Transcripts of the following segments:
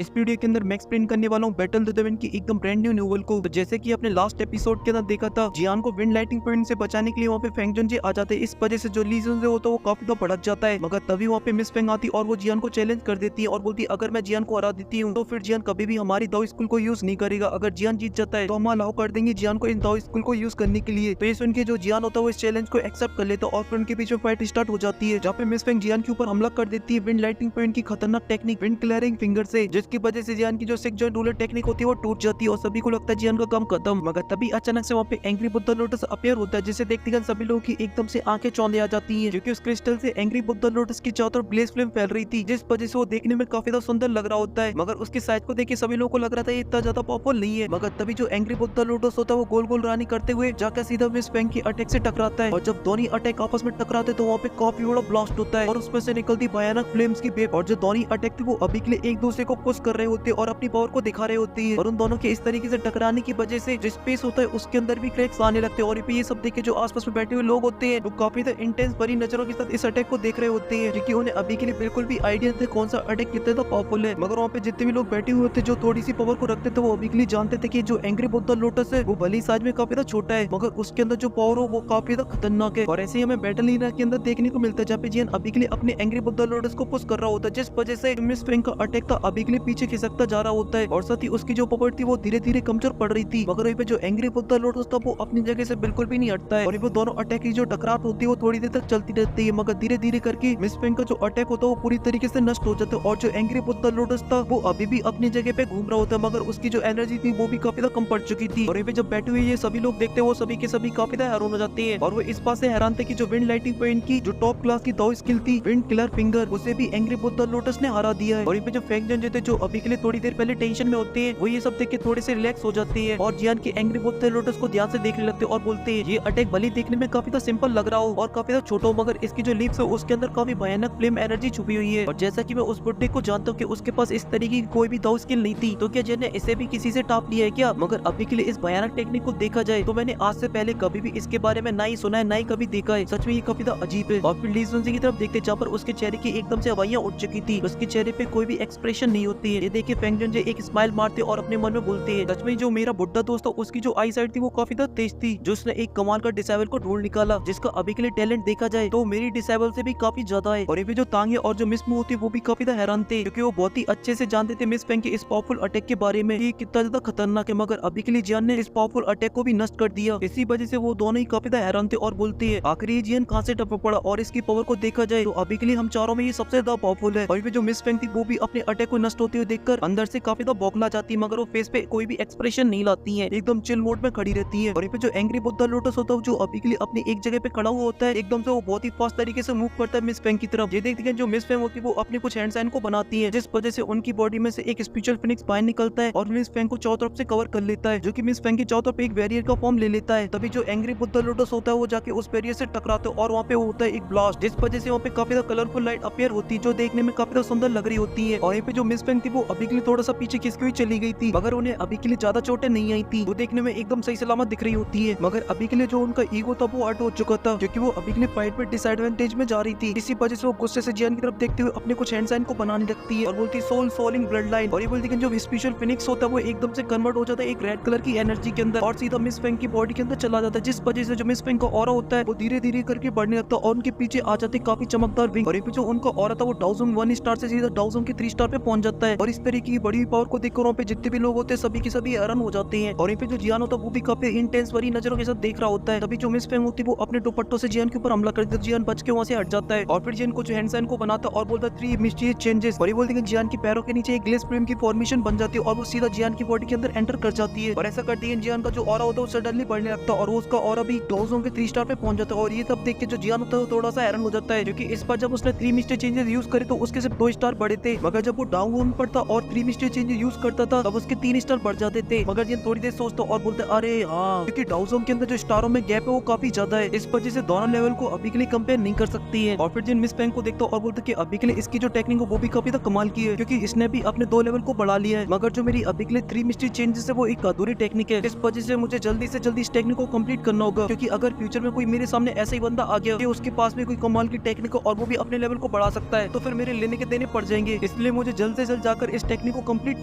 इस वीडियो के अंदर मैं एक्सप्लेन करने वाला हूँ बैटल द विंड की एकदम ब्रांड न्यू नोवेल को। तो जैसे कि अपने लास्ट एपिसोड के अंदर देखा था, जियान को विंड लाइटिंग पॉइंट से बचाने के लिए वहाँ पे फेंग जन जी आ जाते हैं। इस वजह से जो ली जुन होता है वो काफी तो भड़क जाता है, मगर तभी वहाँ पे मिस फेंग आती और वो जियान को चैलेंज कर देती है और बोलती है अगर मैं जियान को हरा देती हूँ तो फिर जियान कभी भी हमारी दाओ स्कूल को यूज नहीं करेगा। अगर जियान जीत जाता है तो हम अलाउ कर देंगे जियान को इन दाओ स्कूल को यूज करने के लिए। तो ये सुन के जो जियान होता है वो इस चैलेंज को एक्सेप्ट कर लेता है और फिर उनके बीच में फाइट स्टार्ट हो जाती है, जहाँ पे मिस फेंग जियान के ऊपर हमला कर देती है विंड लाइटिंग पॉइंट की खतरनाक टेक्निक विंड क्लियरिंग फिंगर से, जिसकी वजह से जियान की जो सिक्स जॉइंट रूलर टेक्निक होती है वो टूट जाती है और सभी को लगता है जियान का काम खत्म। मगर तभी अचानक से वहाँ पे एंग्री बुद्धा लोटस अपीयर होता है, जिसे देखते ही सभी लोगों की एकदम से आंखें चौंधे आ जाती हैं, क्योंकि उस क्रिस्टल से एंग्री बुद्धा लोटस की चारों तरफ ब्लेज फ्लेम फैल रही थी, जिस वजह से वो देखने में काफी ज्यादा सुंदर लग रहा होता है। मगर उसके साइज को देख के सभी लोगों को लग रहा था ये इतना ज्यादा पावरफुल नहीं है। मगर तभी जो एंग्री बुद्धा लोटस होता है वो गोल गोल रानी करते हुए जाकर सीधा मिस फेंग की अटैक से टकराता है, और जब दोनों अटैक आपस में टकराते तो वहाँ पे काफी बड़ा ब्लास्ट होता है और उसमें से निकलती भयानक फ्लेम्स की वेव, और जो दोनों अटैक थी वो अभी के लिए एक दूसरे को पुश कर रहे होते हैं और अपनी पावर को दिखा रहे होती है। और उन दोनों के इस तरीके से टकराने की वजह से जो स्पेस होता है उसके अंदर भी क्रैक्स आने लगते हैं, और ये सब देख के जो आसपास में बैठे हुए लोग होते हैं वो काफी इंटेंस भरी नजरों के साथ इस अटैक को देख रहे होते हैं, क्योंकि उन्हें अभी के लिए बिल्कुल भी आइडिया थे कौन सा अटैक कितना तो पावरफुल है। मगर वहाँ पे जितने भी लोग बैठे हुए थे जो थोड़ी सी पावर को रखते थे वो अभी के लिए जानते थे कि जो एंग्री बुद्धा लोटस है वो भली साइज में काफी छोटा है, मगर उसके अंदर जो पावर हो वो काफी खतरनाक है। और ऐसे ही हमें बैटल लीना के अंदर देखने को मिलता है, जहाँ पे जियान अभी के लिए अपने एंग्री बुद्धा लोटस को पुश कर रहा होता है, जिस वजह से मिस फेंग का अटैक था अभी के लिए पीछे खिसकता जा रहा होता है, और साथ ही उसकी जो पावर थी वो धीरे धीरे कमजोर पड़ रही थी। मगर वहीं पे जो एंग्री बुद्धा लोटस था वो अपनी जगह से बिल्कुल भी नहीं हटता है, और वो दोनों अटैक की जो टकराव होती है वो थोड़ी देर तक चलती रहती है, मगर धीरे धीरे करके मिस फेंग का जो अटैक होता है वो पूरी तरीके से नष्ट हो जाता है, और जो एंग्री बुद्धा लोटस था वो अभी भी अपनी जगह पे घूम रहा होता है, मगर उसकी जो एनर्जी थी वो भी काफी कम पड़ चुकी थी। और ये जब बैठे हुए ये सभी लोग देखते हैं वो सभी के सभी काफी हैरान हो जाते हैं, और वो इस बात से हैरान थे कि जो विंड लाइटिंग पॉइंट की जो टॉप क्लास की दाओ स्किल थी विंड किलर फिंगर, उसे भी एंग्री बुद्धा लोटस ने हरा दिया है। और ये जो फेंग जन थे जो अभी के लिए थोड़ी देर पहले टेंशन में होते हैं वो ये सब देख के थोड़े से रिलैक्स हो जाते हैं, और जियान के एंग्री बुद्धा लोटस को ध्यान से देखने लगते हैं और बोलते हैं ये अटैक भले देखने में काफी सिंपल लग रहा हो और काफी छोटा हो, मगर इसकी जो लिप्स है उसके अंदर काफी भयानक फ्लेम एनर्जी छुपी हुई है। और जैसा कि मैं उस बुड्ढे को जानता हूँ कि उसके पास इस तरीके की कोई भी दाव स्किल नहीं थी, तो क्या जियान ने इसे भी किसी से टाप लिया है क्या? मगर अभी के लिए इस भयानक टेक्निक को देखा जाए तो मैंने आज से पहले कभी भी इसके बारे में ना ही सुना है ना ही कभी देखा है। सच में ये काफी अजीब है। और फिर ली जुन जी की तरफ देखते जहाँ पर उसके चेहरे की एकदम से हवाइयां उठ चुकी थी, उसके चेहरे पे कोई भी एक्सप्रेशन नहीं होती है। ये देख के फेंग जन जी एक स्माइल मारते और अपने मन में बोलते हैं सच में जो मेरा बुड्ढा दोस्त था उसकी जो आई साइड थी वो काफी तेज थी, जो उसने एक कमाल का डिसेबल को ढूंढ निकाला, जिसका अभी के लिए टैलेंट देखा जाए तो मेरी डिसेबल से भी काफी ज्यादा है। और ये जो तांगे और जो मिस होती है वो भी काफी हैरान थे, क्योंकि वो बहुत ही अच्छे से जानते थे मिस फेंग के इस पावरफुल अटैक के बारे में ये कितना ज्यादा खतरनाक है, मगर अभी के लिए जियान ने इस पावरफुल अटैक को भी नष्ट कर दिया। इसी वजह से वो दोनों ही काफी हैरान थे और बोलते हैं आखिर ये जियान कहाँ से टपक पड़ा, और इसकी पावर को देखा जाए तो अभी के लिए हम चारों में ये सबसे ज्यादा पावरफुल है। और जो मिस फेंग थी वो भी अपने अटैक को नष्ट होते हुए देखकर अंदर से काफी बौखला जाती है, मगर वो फेस पे कोई भी एक्सप्रेशन नहीं लाती है, एकदम चिल मोड में खड़ी रहती है। और जो एंग्री बुद्धा लोटस होता है जो अभी के लिए अपनी एक जगह पे खड़ा हुआ होता है, एकदम से वो बहुत ही फास्ट तरीके से मूव करता है मिस फेंग की तरफ। ये देखते हैं जो मिस फेंग होती है वो अपने कुछ हैंड साइन को बनाती है, जिस वजह से उनकी बॉडी में से एक स्पिरिचुअल फिनिक्स बाहर निकलता है और मिस फेंग को चारों तरफ से कवर कर लेता है, जो कि मिस फेंग की चारों तरफ एक बैरियर का फॉर्म ले लेता है। तभी जो एंग्री बुद्धा लोटस होता है वो जाके उस बैरियर से टकराते है और वहाँ पे होता है एक ब्लास्ट, जिस वजह से वहाँ पे काफी कलरफुल लाइट अपीयर होती है जो देखने में काफी सुंदर लग रही होती है। और यहाँ पे जो मिस फेंग थी वो अभी के लिए थोड़ा सा पीछे खिसकी हुई चली गई थी, मगर उन्हें अभी के लिए ज्यादा चोटें नहीं आई थी, वो देखने में एकदम सही सलामत दिख रही होती है। मगर अभी के लिए जो उनका ईगो था वो हर्ट हो चुका था, क्योंकि वो अभी के लिए फाइट में डिसएडवांटेज में जा रही थी। इसी वजह से वो गुस्से से जियान की तरफ देखते हुए अपने कुछ हैंड साइन को बनाने लगती है और बोलती है सोल सोलिंग ब्लड लाइन। और ये बोलती है जो स्पेशल फिनिक्स होता है वो एकदम से कन्वर्ट हो जाता है एक रेड कलर की एनर्जी के अंदर और सीधा मिस फेंग की बॉडी के अंदर चला जाता है, जिस वजह से जो मिस फेंग का ऑरा होता है वो धीरे धीरे करके बढ़ने लगता है और उनके पीछे आ जाते काफी चमकदार विंग। और ये जो उनका ऑरा था वो डाउजोंग 1 स्टार से सीधा डाउजोंग के 3 स्टार पे पहुंच जाता है, और इस तरीके की बड़ी पावर को देखकर वहाँ पे जितने भी लोग होते हैं सभी के सभी हैरान हो जाते हैं। और यहाँ पे जो जियान होता है वो भी काफी इंटेंस भरी नजरों के साथ देख रहा होता है। तभी जो मिस फेंग होती है वो अपने दुपट्टों से जियान के ऊपर हमला करती है, जियान बच के वहाँ से हट जाता है और फिर जियान को जो हैंड साइन को बनाता है और बोलता है 3 मिस्टीरियस चेंजेस। और ये बोलते हैं जियान के पैरों के नीचे एक ग्लेस फ्रेम की फॉर्मेशन बन जाती है और वो सीधा जियान की बॉडी के अंदर एंटर कर जाती है, और ऐसा करती है जियान का जो ऑरा होता है वो सडनली बढ़ने लगता है और उसका ऑरा भी डाउजोंग के 3 स्टार पे पहुंच जाता है। और ये सब देख के जो जियान होता है थोड़ा सा हैरान हो जाता है, क्योंकि इस बार जब उसने 3 मिस्टीरियस चेंजेस यूज करे तो उसके सिर्फ 2 स्टार बढ़े थे, मगर जब वो डाउन पड़ता और 3 मिस्टीरियस चेंजेस यूज करता था तब उसके 3 स्टार बढ़ जाते थे। मगर जियान थोड़ी देर सोचता और बोलते अरे हाँ, क्योंकि डाउजोंग के अंदर जो स्टारों में गैप है वो काफी ज्यादा है, इस वजह से दोनों लेवल को अभी के लिए कंपेयर नहीं कर सकती है। और फिर जिन मिस फेंग को देखता और बोलते कि अभी के लिए इसकी जो टेक्निक है वो भी काफी कमाल की है, क्योंकि इसने भी अपने 2 लेवल को बढ़ा लिया है, मगर जो मेरी अभी के लिए 3 मिस्ट्री चेंजेस है वो एक अधूरी टेक्निक है, इस वजह से मुझे जल्दी से जल्दी इस टेक्निक को कंप्लीट करना होगा, क्योंकि अगर फ्यूचर में कोई मेरे सामने ऐसा ही बंदा आ गया कि उसके पास में कोई कमाल की टेक्निक और वो भी अपने लेवल को बढ़ा सकता है तो फिर मेरे लेने के देने पड़ जाएंगे, इसलिए मुझे जल्द से जल्द जाकर इस टेक्निक को कंप्लीट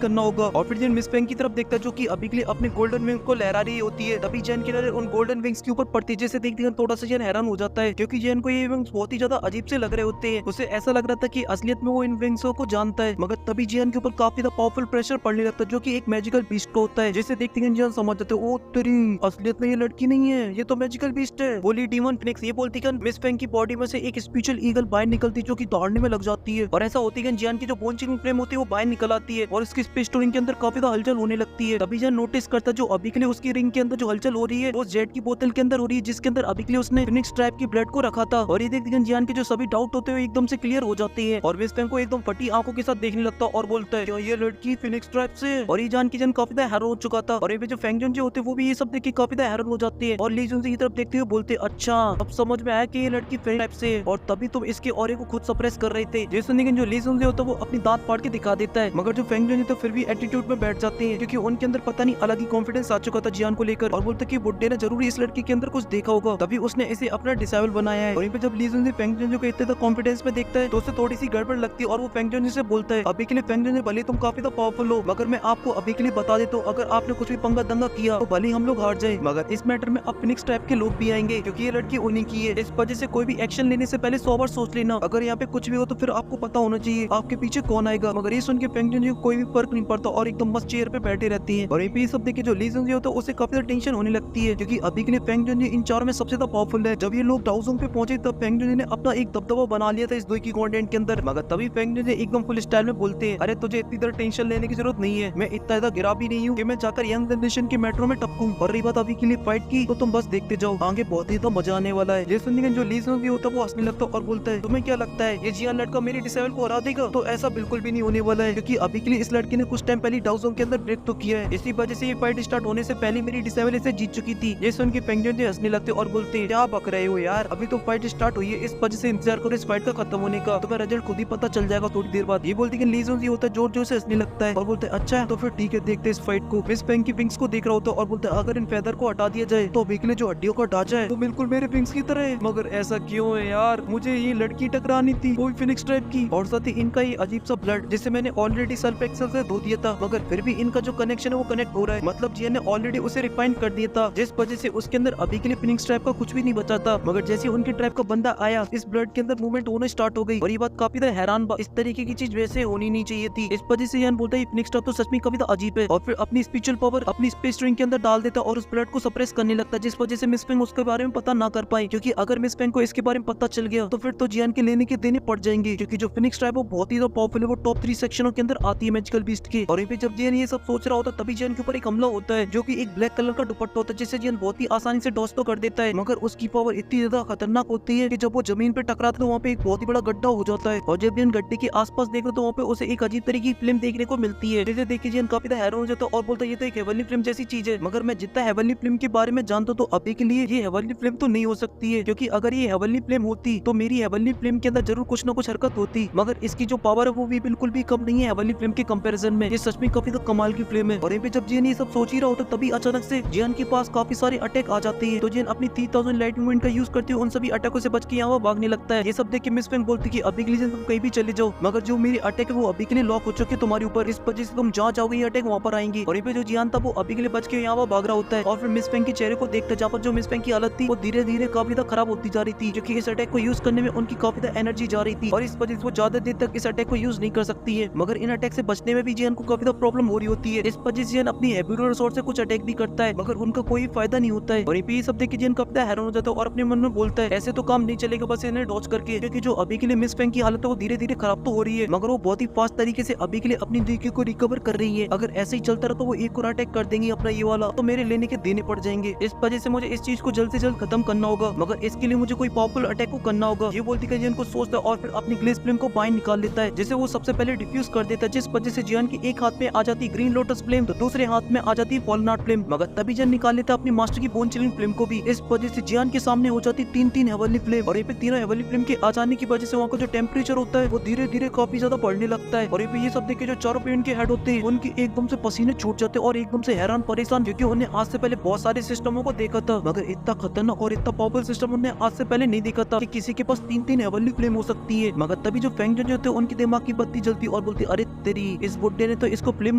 करना होगा। और फिर जिन मिस फेंग की तरफ देखता है जो कि अभी के लिए अपने गोल्डन विंग को लहरा रही होती है, तभी जैन की नजर उन गोल्डन विंग्स के ऊपर पड़ती है, जिसे देखकर थोड़ा सा जैन हैरान हो जाता है क्योंकि जैन को ये विंग्स बहुत ही ज्यादा अजीब से लग रहे होते हैं। उसे ऐसा लग रहा था कि असलियत में वो इन विंग्सों को जानता है, मगर तभी जैन के ऊपर काफी ज्यादा पावरफुल प्रेशर पड़ने लगता है जो कि एक मैजिकल बीस्ट को होता है, जिसे देखते ही जैन समझ जाते हैं, ओ तेरी असलियत में ये लड़की नहीं है, ये तो मैजिकल बीस्ट है। बोली डीमन फिनिक्स ये बोलती है मिस फेंग की बॉडी में से एक स्पेशल ईगल बाहर निकलती है जो कि दौड़ने में लग जाती है, और ऐसा होती है जियान की जो बोन चिंग फ्लेम होती है वो बाहर निकल आती है और इसकी स्पेस रिंग के अंदर काफी ज्यादा हलचल होने लगती है। तभी जियान नोटिस करता है जो अभी के लिए उसकी रिंग के अंदर जो हलचल हो रही है वो जेट की बोतल के अंदर हो रही है, जिसके अंदर अभी के लिए उसने फिनिक्स ट्राइब की ब्लड को रखा था। और ये देखते जियान के जो सभी डाउट होते हैं एकदम से क्लियर हो जाते हैं और मिस फेंग को एकदम फटी आंखों के साथ देखने लगता और बोलता है क्या ये लड़की फिनिक्स ट्राइब से। और ये जान की जन काफी ज्यादा हैरान हो चुका था और ये जो फेंग जुन जो होते वो भी ये सब देख के काफी ज्यादा हैरान हो जाते हैं और ली जुन की तरफ देखते हुए बोलते अच्छा अब समझ में आया कि ये लड़की फिनिक्स ट्राइब से, और तभी तुम इसके ऑरे को खुद सप्रेस कर रहे थे। जैसे जो ली जुन होता है वो अपनी दांत फाड़ के दिखा देता है, मगर जो फेंग जुन तो फिर भी एटीट्यूड में बैठ जाते हैं क्योंकि उनके अंदर पता नहीं अलग ही कॉन्फिडेंस आ चुका था जियान को लेकर, और बोलते कि बुड्ढे ने जरूर इस लड़की के अंदर कुछ देखा होगा तभी उसने इसे अपना डिसेबल बनाया है। और यहाँ पे जब ली जुन फेंग जुन को इतने कॉन्फिडेंस में देखता है तो उसे थोड़ी सी गड़बड़ लगती है और वो फेंग जुन से बोलता है अभी के लिए फेंग जुन भले तुम काफी पावरफुल हो, मगर मैं आपको अभी के लिए बता देता हूँ अगर आपने कुछ भी पंगा दंगा किया तो भले हम लोग हार जाए, मगर इस मैटर में अब फिनिक्स टाइप के लोग भी आएंगे क्योंकि ये लड़की उन्हीं की है। इस वजह से कोई भी एक्शन लेने से पहले 100 बार सोच लेना, अगर यहाँ पे कुछ भी हो तो फिर आपको पता होना चाहिए आपके पीछे कौन आएगा। मगर ये सुन के फेंग जुन को कोई भी फर्क नहीं पड़ता और एकदम मस्त चेयर पे बैठे रहती है। और ये सब देखे जो ली जुन होता है उसे काफी टेंशन होने लगती है क्योंकि अभी के लिए फेंग जुन इन चारों में सबसे ज्यादा पावरफुल है। जब ये लोग डाउजोंग पे पहुंचे तब फेंग जुन ने अपना एक दबदबा बना लिया था इस दुई की कॉन्टेंट के अंदर, मगर तभी फेंग जुन एकदम फुल स्टाइल में बोलते हैं अरे तुझे इतनी देर टेंशन लेने की जरूरत नहीं है, मैं इतना ज्यादा गिरा भी नहीं हूँ कि मैं जाकर यंग जनरेशन के मेट्रो में टपकूं। और रही बात अभी के लिए फाइट की तो तुम बस देखते जाओ, आगे बहुत ही तो मजा आने वाला है। ये सुनने जो ली जुन होता है वो हंसने लगता और बोलता है तुम्हें क्या लगता है ये जियान लड़का मेरी डिसेबल को हरा देगा? तो ऐसा बिल्कुल भी नहीं होने वाला है क्योंकि अभी के लिए इस लड़के ने कुछ टाइम पहले डाउजोंग के अंदर ब्रेक तो किया है, इसी वजह से ये फाइट स्टार्ट होने से पहले मेरी डिसेबल इसे जीत चुकी थी। ये सुन के फेंग जुन हंसने लगते और बोलते क्या बक रहे हो यार, अभी तो फाइट स्टार्ट हुई है, इस वजह से इंतजार करो इस फाइट का खत्म होने का, तुम्हें रिजल्ट खुद ही पता चल जाएगा थोड़ी देर बाद। ये बोलती है ली जुन होता है जोर जोर से हंसने लगता है और बोलते है अच्छा तो फिर ठीक है देखते इस फाइट को। मिस फेंग की विंग्स को देख रहा होता है और बोलते है अगर इन फेदर को हटा दिया जाए तो अभी के लिए जो हड्डियों का ढांचा है तो बिल्कुल मेरे विंग्स की तरह है, मगर ऐसा क्यों है यार, मुझे ये लड़की टकरानी थी वो भी फिनिक्स टाइप की, और साथ ही इनका ये अजीब सा ब्लड जिसे मैंने ऑलरेडी सल्फ एक्सेल से धो दिया था, मगर फिर भी इनका जो कनेक्शन है वो कनेक्ट हो रहा है, मतलब जिया ने ऑलरेडी उसे रिफाइन कर दिया था जिस वजह से उसके अंदर अभी के लिए फिनिक्स टाइप का कुछ भी नहीं बचा था। मगर जैसे उनके ट्राइब का बंदा आया इस ब्लड के अंदर मूवमेंट होना स्टार्ट हो गई और ये बात काफी ज्यादा हैरान, इस तरीके की चीज वैसे होनी नहीं चाहिए थी। इस वजह से यान बोलता है फिनिक्स टाइप तो सच में काफी अजीब है और फिर अपनी स्पिरिचुअल पावर अपनी स्पेस रिंग के अंदर डाल देता और उस ब्लड को सप्रेस करने लगता, जिस वजह से मिस फेंग उसके बारे में पता ना कर पाई, क्योंकि अगर मिस फेंग को इसके बारे में पता चल गया तो फिर तो जियान के लेने के देने पड़ जाएंगे, क्योंकि जो फिनिक्स ट्राइब वो बहुत ही पावरफुल है, वो टॉप 3 सेक्शनों के अंदर आती है मैजिकल बीस्ट के। और यहाँ पे जब जियान ये सब सोच रहा होता तभी जियान के ऊपर एक हमला होता है जो कि एक ब्लैक कलर का दुपट्टा होता है जिसे जियान बहुत ही आसानी से डॉस तो कर देता है, मगर उसकी पावर इतनी ज्यादा खतरनाक होती है कि जब वो जमीन पे टकराता है तो वहाँ पे एक बहुत ही बड़ा गड्ढा हो जाता है, और जब जियान गड्ढे के आसपास देख रहे तो वहाँ पे उसे एक अजीब तरीके की फिल्म देखने को मिलती है, जिसे देख के जियान काफी हैरान हो जाता है और बोलता है ये तो एक हेवनली फिल्म जैसी चीज है, मगर मैं जितना हेवनली फिल्म के बारे में जानता तो अभी के लिए ये हेवनली फिल्म तो नहीं हो सकती है, क्योंकि अगर ये हेवनली फिल्म होती तो मेरी हेवनली फिल्म के अंदर जरूर कुछ ना कुछ हरकत होती, मगर इसकी जो पावर है वो भी बिल्कुल भी कम नहीं है हेवनली फिल्म के कंपैरिजन में, ये सच में काफी कमाल की फिल्म है। और यहाँ पे जब जियान ये सब सोच ही रहा होता तभी अचानक से जियान के पास काफी सारे अटैक आ जाते हैं, तो जियान अपनी 3000 लाइट मूवमेंट का यूज करते हुए उन सभी अटैकों से बच के यहाँ भागने लगता है। ये सब देख के मिस फेंग बोलती कि अभी के लिए तुम कहीं भी चले जाओ, मगर जो मेरी अटैक है वो अभी के लिए लॉक हो चुके तुम्हारे ऊपर, इस वजह से तुम जहाँ जाओगे ये अटैक वहाँ पर आएंगे। और यहाँ पे जो जियान था वो अभी के लिए बच के यहाँ भाग रहा होता है और फिर मिस फेंग के चेहरे को देखते जहाँ पर जो मिस फेंग की हालत थी वो धीरे धीरे काफी ज्यादा खराब होती जा रही थी, क्योंकि इस अटैक को यूज करने में उनकी काफी ज्यादा एनर्जी जा रही थी और इस वजह से वो ज्यादा देर तक इस अटैक को यूज नहीं कर सकती है, मगर इन अटैक से बचने में भी जियान को काफी ज्यादा प्रॉब्लम हो रही होती है। इस वजह से जियान अपनी हैबिट सोर्स से कुछ अटैक भी करता है, मगर उनका कोई फायदा नहीं होता है। और ये सब देख के जियान काफी हैरान हो जाता है और अपने मन में बोलता है ऐसे तो काम नहीं चलेगा बस इन्हें डॉज करके, क्योंकि जो अभी के लिए मिस फेंग की हालत है वो धीरे धीरे खराब तो हो रही है, मगर वो बहुत ही फास्ट तरीके से अभी के लिए अपनी जिंदगी को रिकवर कर रही है। अगर ऐसे ही चलता रहा तो वो एक और अटैक कर देंगे अपना ये वाला, तो मेरे लेने के देने पड़ जाएंगे। इस वजह से मुझे इस चीज को जल्द से जल्द खत्म करना होगा, मगर इसके लिए मुझे कोई पावरफुल अटैक को करना होगा। ये बोलती है जियान को सोचता है और फिर अपनी ग्लेस फ्लेम को बाहर निकाल लेता है, जिसे वो सबसे पहले डिफ्यूज कर देता है, जिस वजह से जियान के एक हाथ में आ जाती ग्रीन लोटस फ्लेम तो दूसरे हाथ में आ जाती है फॉलनाट फ्लेम, मगर तभी जियान निकाल लेता अपनी मास्टर की बोन चिलिंग फ्लेम को भी। इस वजह से जियान के सामने हो जाती 3 हेवनली फ्लेम, और ये पे तीनों हेवनली फ्लेम के आ जाने की वजह से वहाँ का जो टेम्परेचर होता है वो धीरे धीरे काफी ज्यादा बढ़ने लगता है। और ये सब देख के जो चारों पेन के हेड होते हैं उनके एकदम से पसीने छूट जाते हैं और एकदम से हैरान परेशान, क्योंकि उन्हें आज से पहले बहुत सारे सिस्टमों को देखा था, मगर इतना खतरनाक और इतना पावरफुल सिस्टम उन्हें आज से पहले नहीं देखा था कि किसी के पास 3 हेवनली फ्लेम हो सकती है। मगर तभी जो फेंग जुन होते हैं उनके दिमाग की बत्ती जलती और बोलती अरे तेरी, इस बुड्ढे ने तो इसको फ्लेम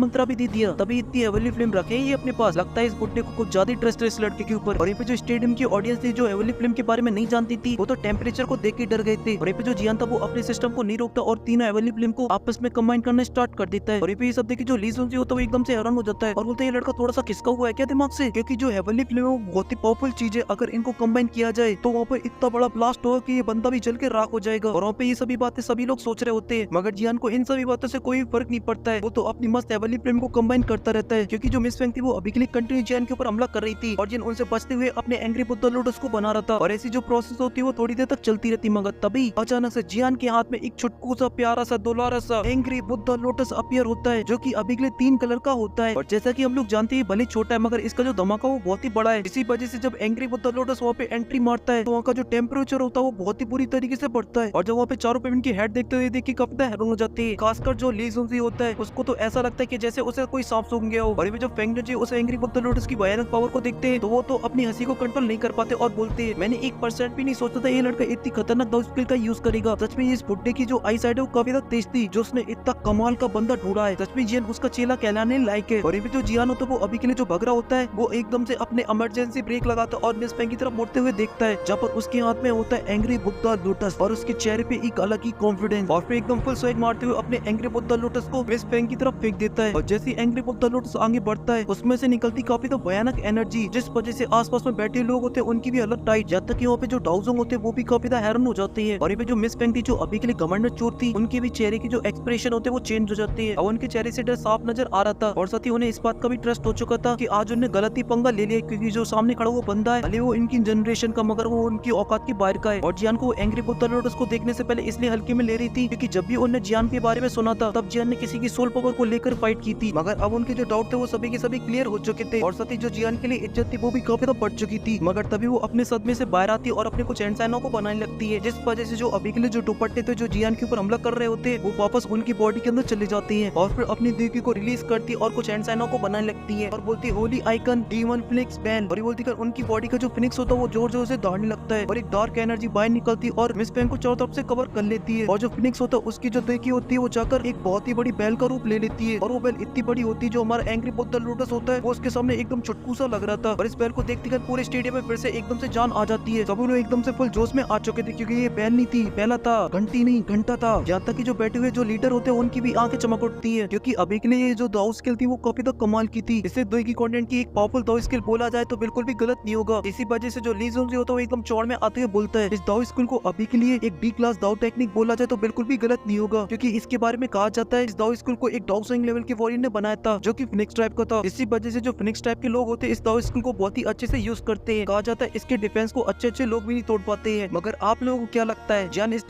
मंत्रा भी दे दिया, तभी इतनी हेवनली फ्लेम रखे हैं ये अपने पास। लगता है इस बुड्ढे को कुछ ज्यादा इंटरेस्ट है इस लड़के के ऊपर। और यहाँ पे जो स्टेडियम की ऑडियंस थी जो हेवनली फ्लेम के बारे में नहीं जानती थी, वो तो टेम्परेचर को देख के डर गए थे। और यहाँ पे जो जियान था वो अपने सिस्टम को नहीं रोकता और तीनों हेवनली फ्लेम को आपस में कंबाइन करना स्टार्ट कर देता है। और यहाँ पे ये सब देखिए जो ली सुन होता है वो एकदम से हैरान हो जाता है और बोलते हैं ये लड़का थोड़ा सा खिसका हुआ है क्या दिमाग से, क्योंकि जो हेवनली फ्लेम है वो बहुत ही पावरफुल चीज है, अगर इनको कंबाइन किया जाए तो वहाँ पे इतना बड़ा ब्लास्ट होगा कि ये बंदा भी जल के राख हो जाएगा। और वहाँ पे ये सभी बातें सभी लोग सोच रहे होते हैं, मगर जियान को इन सभी बातों से कोई फर्क नहीं पड़ता है। वो तो अपनी मस्त हेवनली फ्लेम को कंबाइन करता रहता है, क्योंकि जो मिस फेंग थी वो अभी के लिए कंटिन्यू जियान के ऊपर हमला कर रही थी और जिन उनसे बचते हुए अपने एंग्री बुद्धा लोटस को बना रहा था। और ऐसी जो प्रोसेस होती है वो थोड़ी देर तक चलती रहती, मगर तभी अचानक से जियान के हाथ में एक छुटकू सा प्यारा सा दुलारा सा एंग्री बुद्धा लोटस अपीयर होता है, जो कि अभी के लिए 3 कलर का होता है। और जैसा कि हम लोग जानते हैं भले छोटा है मगर इसका जो धमाका वो बहुत ही बड़ा है। इसी वजह से जब एंग्री बुद्धा लोटस वहाँ पे एंट्री मारता है तो वहाँ का जो टेम्परेचर होता है वो बहुत ही बुरी तरीके से बढ़ता है। और जब वहाँ पे चारों पेमेंट की हेड देखते हुए देखिए काफी हैरान हो जाती है, खासकर जो ली सुनजी होता है उसको तो ऐसा लगता है कि जैसे उसे कोई सांप सूंघ गया हो। और ये जो फेंग जी उस एंग्री बुद्धा लोटस की भयानक पावर को देखते हैं तो वो तो अपनी हंसी को कंट्रोल नहीं कर पाते और बोलते हैं मैंने 1% भी नहीं सोचा था ये लड़का इतनी खतरनाक दाव स्किल का यूज करेगा। सच में इस बुड्ढे की जो आई साइड है वो काफी ज्यादा तेज थी, जो उसने इतना कमाल का बंदा ढूंढा है। सच में जियान उसका चेला कहलाने लायक है। और ये जो जियान होता है वो अभी के लिए जो भग रहा होता है वो एकदम से अपने इमरजेंसी ब्रेक लगाता है और मिस फेंग की तरफ मुड़ते हुए देखता है, जहाँ पर उसके हाथ में होता है एंग्री बुद्धा लोटस और उसके चेहरे पे एक अलग ही कॉन्फिडेंस। और फिर एकदम फुल स्वैग मारते हुए अपने एंग्री बुद्धा लोटस को मिस फेंग की तरफ फेंक देता है। और जैसे एंग्री बुद्धा लोटस आगे बढ़ता है उसमें से निकलती काफी तो भयानक एनर्जी, जिस वजह से आसपास में बैठे लोग होते हैं उनकी भी हालत टाइट, जब तक कि वहाँ पे जो डाउजोंग होते हैं वो भी काफी हैरान हो जाते हैं। और ये जो मिस फेंग थी जो अभी के लिए घमंड में चोर थी, उनके भी चेहरे की जो एक्सप्रेशन होते हैं वो चेंज हो जाती है और उनके चेहरे से डर साफ नजर आ रहा था। और साथ ही उन्हें इस बात का भी ट्रस्ट हो चुका था कि आज उन्हें गलती पंगा ले लिया, क्योंकि जो सामने खड़ा हुआ बंदा है भले वो इनकी जनरेशन का मगर वो उनकी औकात की बाहर का है। और जियान को एंग्री बुद्धा लोटस को देखने से पहले इसलिए हल्के में ले रही थी क्योंकि जब भी उन्हें जियान के बारे में सुना था तब जियान ने किसी की सोल पावर को लेकर फाइट की थी, मगर अब उनके जो डाउट थे वो सभी के सभी क्लियर हो चुके थे। और साथ ही जो जियान के लिए इज्जत थी वो भी काफी बढ़ चुकी थी, मगर तभी वो अपने सदमे से बाहर आती और अपने कुछ एंसाइनों को बनाने लगती है, जिस वजह से जो अभी के लिए जो दुपट्टे थे जो जियान के ऊपर हमला कर रहे होते वो वापस उनकी बॉडी के अंदर चले जाती है। और फिर अपनी देवी को रिलीज करती और कुछ एंसाइनों को बनाने लगती है और बोलती Holi icon D1 Phoenix ban. और ये बोलती कर उनकी बॉडी का जो फिनिक्स होता है वो जोर जोर से दौड़ने लगता है और एक डार्क एनर्जी बाहर निकलती और मिस फेंग को चारों तरफ से कवर कर लेती है। और जो फिनिक्स होता है उसकी जो देवी होती है वो जाकर एक बहुत ही बड़ी बैल का रूप ले लेती है और वो बैल इतनी बड़ी होती है जो हमारा एंग्री बुद्धा लोटस होता है वो उसके सामने एकदम छुटकू सा लग रहा था। और इस बैल को देखते पूरे स्टेडियम में फिर से एकदम से जान आ जाती है। सब लोग एकदम से फुल जोश में आ चुके थे क्योंकि ये बैल नहीं थी, पहला था, घंटी नहीं घंटा था। यहाँ तक कि जो बैठे हुए जो लीडर होते हैं उनकी भी आंखें चमक उठती है, क्योंकि अभी के लिए ये जो दाव स्किल थी वो काफी तो कमाल की थी। इससे दो की कंटेंट की एक पावरफुल दाव स्किल बोला जाए तो बिल्कुल भी गलत नहीं होगा। इसी वजह से जो ली जुनजी होता है वो एकदम चौड़ में आते हुए बोलता है इस दाव स्किल को अभी के लिए एक D क्लास दाव टेक्निक बोला जाए तो बिल्कुल भी गलत नहीं होगा, क्योंकि इसके बारे में कहा जाता है इस दाव स्किल को एक डाउसिंग लेवल के वॉरियर ने बनाया था जो कि फिनिक्स टाइप का था। इसी वजह से जो फिनिक्स टाइप के लोग होते हैं इस दाव स्किल को बहुत ही अच्छे से यूज करते हैं। कहा जाता है इसके डिफेंस को अच्छे लोग भी नहीं तोड़ पाते हैं। मगर आप लोगों को क्या लगता है जान इस